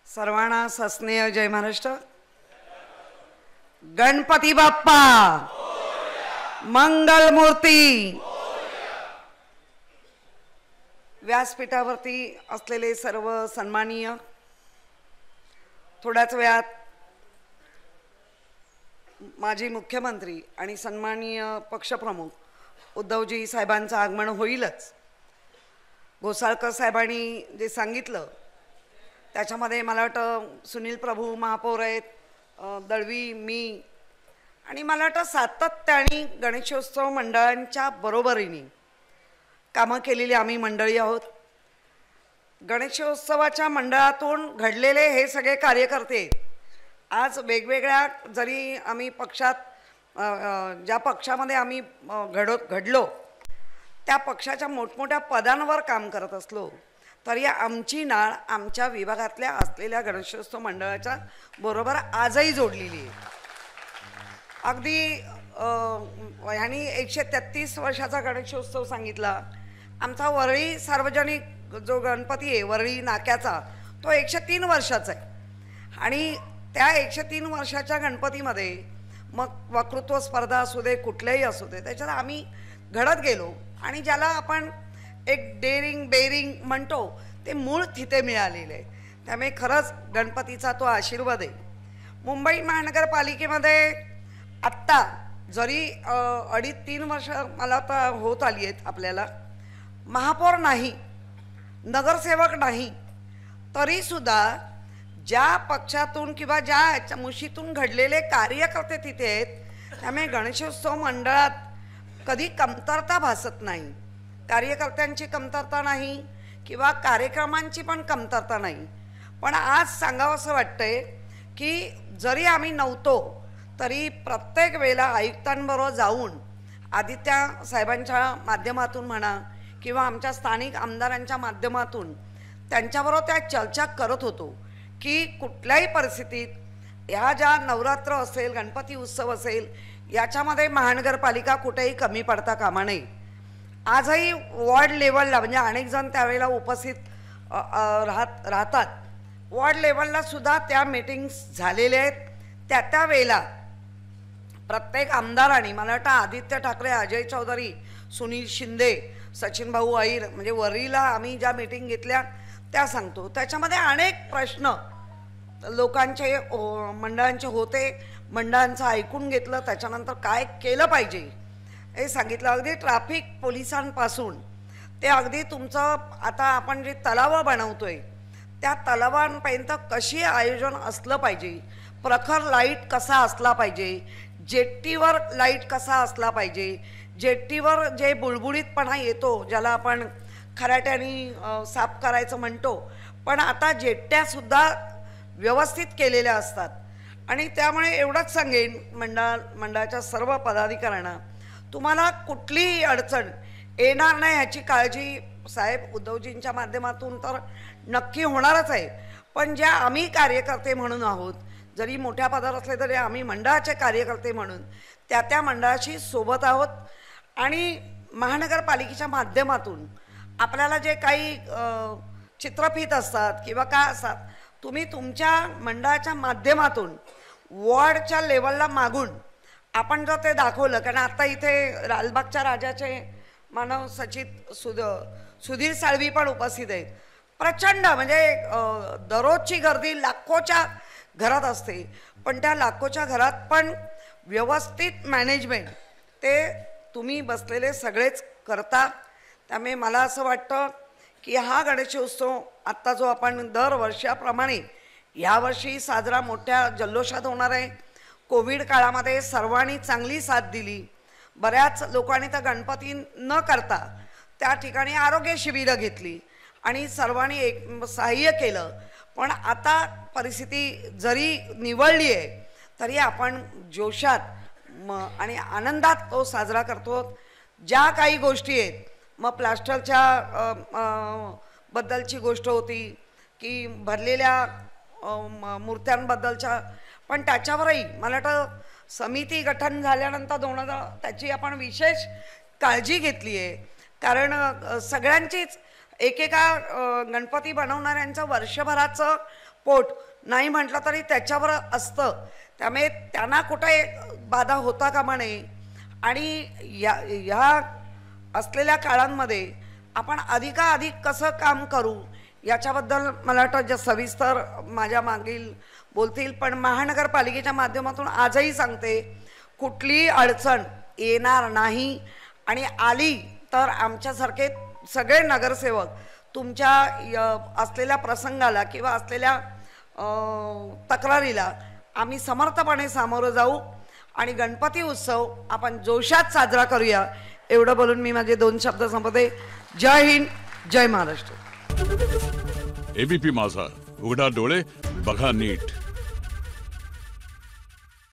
सर्वांना सस्नेह जय महाराष्ट्र. गणपती बाप्पा मंगल मूर्ती. व्यासपीठावरती असलेले सर्व सन्माननीय, थोड्याच वेळात माजी मुख्यमंत्री आणि सन्माननीय पक्षप्रमुख उद्धवजी साहेबांचं आगमन होईलच. घोसाळकर साहेबांनी जे सांगितलं त्याच्यामध्ये मला वाटतं सुनील प्रभू महापौर आहेत, दळवी, मी आणि मला वाटतं सातत्याने गणेशोत्सव मंडळांच्या बरोबरीने कामं केलेली आम्ही मंडळी आहोत. गणेशोत्सवाच्या मंडळातून घडलेले हे सगळे कार्यकर्ते आज वेगवेगळ्या, जरी आम्ही पक्षात ज्या पक्षामध्ये आम्ही घडलो त्या पक्षाच्या मोठमोठ्या पदांवर काम करत असलो तरी आमची नाळ आमच्या विभागातल्या असलेल्या गणेशोत्सव मंडळाच्या बरोबर आजही जोडलेली आहे. अगदी ह्यांनी 133 वर्षाचा गणेशोत्सव सांगितला. आमचा वरळी सार्वजनिक जो गणपती आहे वरळी नाक्याचा, तो 103 वर्षाचा आहे. आणि त्या 103 वर्षाच्या गणपतीमध्ये मग वक्तृत्व स्पर्धा असू दे, कुठल्याही असू दे, त्याच्यात आम्ही घडत गेलो. आणि ज्याला आपण एक डेअरिंग बेरिंग म्हणतो ते मूळ तिथे मिळालेलं आहे. त्यामुळे खरंच गणपतीचा तो आशीर्वाद आहे. मुंबई महानगरपालिकेमध्ये आत्ता जरी 2.5-3 वर्ष मला आता होत आली आहेत, आपल्याला महापौर नाही, नगरसेवक नाही, तरीसुद्धा ज्या पक्षातून किंवा ज्या मुशीतून घडलेले कार्यकर्ते तिथे आहेत. त्यामुळे गणेशोत्सव मंडळात कधी कमतरता भासत नाही. कार्यकर्त्यांची कमतरता नाही किंवा कार्यक्रमांची पण कमतरता नाही. पण आज सांगावं असं वाटतंय की जरी आम्ही नव्हतो तरी प्रत्येक वेळेला आयुक्तांबरोबर जाऊन आदित्य साहेबांच्या माध्यमातून म्हणा किंवा आमच्या स्थानिक आमदारांच्या माध्यमातून त्यांच्याबरोबर त्या चर्चा करत होतो की कुठल्याही परिस्थितीत ह्या ज्या नवरात्र असेल, गणपती उत्सव असेल, याच्यामध्ये महानगरपालिका कुठेही कमी पडता कामा नये. आजही वॉर्ड लेवलला म्हणजे अनेक जण त्यावेळेला उपस्थित राहतात. वॉर्ड लेवलला सुद्धा त्या मीटिंग्स झालेल्या आहेत. त्या वेळेला प्रत्येक आमदारांनी, मला वाटतं आदित्य ठाकरे, अजय चौधरी, सुनील शिंदे, सचिन भाऊ अहिर, म्हणजे वरळीला आम्ही ज्या मीटिंग घेतल्या त्या सांगतो. त्याच्यामध्ये अनेक प्रश्न लोकांचे मंडळांचे होते. मंडळांचं ऐकून घेतलं, त्याच्यानंतर काय केलं पाहिजे हे सांगितलं. अगदी ट्रॅफिक पोलिसांपासून ते अगदी तुमचं आता आपण जे तलाव बनवतोय त्या तलावांपर्यंत कशी आयोजन असलं पाहिजे, प्रखर लाईट कसा असला पाहिजे, जेट्टीवर लाईट कसा असला पाहिजे, जेट्टीवर जे बुळबुळीतपणा येतो ज्याला आपण खराट्यानी साफ करायचं म्हणतो, पण आता जेट्ट्यासुद्धा व्यवस्थित केलेल्या असतात. आणि त्यामुळे एवढंच सांगेन मंडळाच्या सर्व पदाधिकाऱ्यांना, तुम्हाला कुठलीही अडचण येणार नाही ह्याची काळजी साहेब उद्धवजींच्या माध्यमातून तर नक्की होणारच आहे. पण ज्या आम्ही कार्यकर्ते म्हणून आहोत, जरी मोठ्या पदावर असले तरी आम्ही मंडळाचे कार्यकर्ते म्हणून त्या मंडळाशी सोबत आहोत. आणि महानगरपालिकेच्या माध्यमातून आपल्याला जे काही चित्रफित असतात किंवा काय असतात, तुम्ही तुमच्या मंडळाच्या माध्यमातून वॉर्डच्या लेवलला मागून आपण जर ते दाखवलं, कारण आता इथे लालबागच्या राजाचे मानव सचिव सुधीर साळवी पण उपस्थित आहेत. प्रचंड म्हणजे दररोजची गर्दी लाखोच्या घरात असते, पण त्या लाखोच्या घरात पण व्यवस्थित मॅनेजमेंट ते तुम्ही बसलेले सगळेच करता. त्यामुळे मला असं वाटतं की हा गणेशोत्सव आत्ता जो आपण दरवर्षाप्रमाणे यावर्षी साजरा मोठ्या जल्लोषात होणार आहे. कोविड काळामध्ये सर्वांनी चांगली साथ दिली. बऱ्याच लोकांनी तर गणपती न करता त्या ठिकाणी आरोग्य शिबिरं घेतली आणि सर्वांनी एक सहाय्य केलं. पण आता परिस्थिती जरी निवळली आहे तरी आपण जोशात आणि आनंदात तो साजरा करतो. ज्या काही गोष्टी आहेत, मग प्लास्टरच्या बद्दलची गोष्ट होती की भरलेल्या मूर्त्यांबद्दलच्या, पण त्याच्यावरही मला वाटतं समिती गठन झाल्यानंतर त्याची आपण विशेष काळजी घेतली आहे. कारण सगळ्यांचीच एकेका गणपती बनवणाऱ्यांचं वर्षभराचं पोट नाही म्हटलं तरी त्याच्यावर असतं, त्यामुळे त्यांना कुठे बाधा होता कामा नये. आणि ह्या असलेल्या काळांमध्ये आपण अधिकाधिक कसं काम करू याच्याबद्दल मला वाटतं जे सविस्तर माझ्या मागील बोलतील. पण महानगरपालिकेच्या माध्यमातून आजही सांगते, कुठलीही अडचण येणार नाही. आणि आली तर आमच्यासारखे सगळे नगरसेवक तुमच्या असलेल्या प्रसंगाला किंवा असलेल्या तक्रारीला आम्ही समर्थपणे सामोरं जाऊ आणि गणपती उत्सव आपण जोशात साजरा करूया. एवढं बोलून मी माझे 2 शब्द संपवते. जय हिंद, जय महाराष्ट्र. एबीपी माझा, उघडा डोळे बघा नीट.